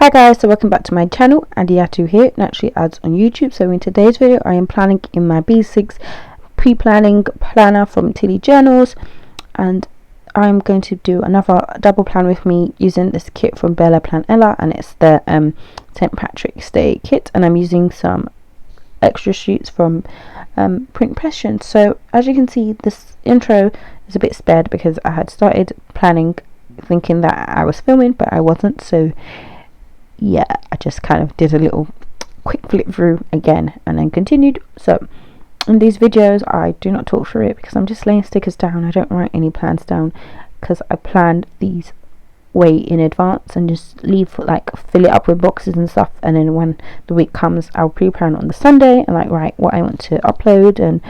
Hi guys, so welcome back to my channel. Naturallyads here, Naturallyads on YouTube. So in today's video I am planning in my B6 pre-planning planner from Tilly Journals, and I'm going to do another double plan with me using this kit from Bella Planella, and it's the St. Patrick's Day kit, and I'm using some extra sheets from Print Pression. So as you can see, this intro is a bit spared because I had started planning thinking that I was filming, but I wasn't. So yeah, I just kind of did a little quick flip through again and then continued. So in these videos I do not talk through it because I'm just laying stickers down. I don't write any plans down because I planned these way in advance and just leave, fill it up with boxes and stuff, and then when the week comes I'll pre-plan on the Sunday and write what I want to upload and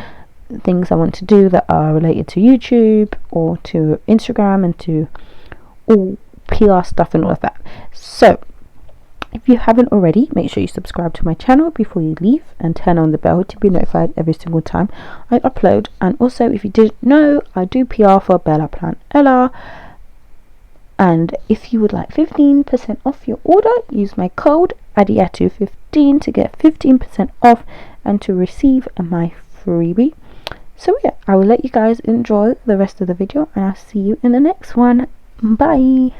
things I want to do that are related to YouTube or to Instagram and to all PR stuff and all of that. So if you haven't already, make sure you subscribe to my channel before you leave and turn on the bell to be notified every single time I upload. And also, if you didn't know, I do PR for BellaPlanella, and if you would like 15% off your order, use my code ADIATU15 to get 15% off and to receive my freebie. So yeah, I will let you guys enjoy the rest of the video and I'll see you in the next one. Bye.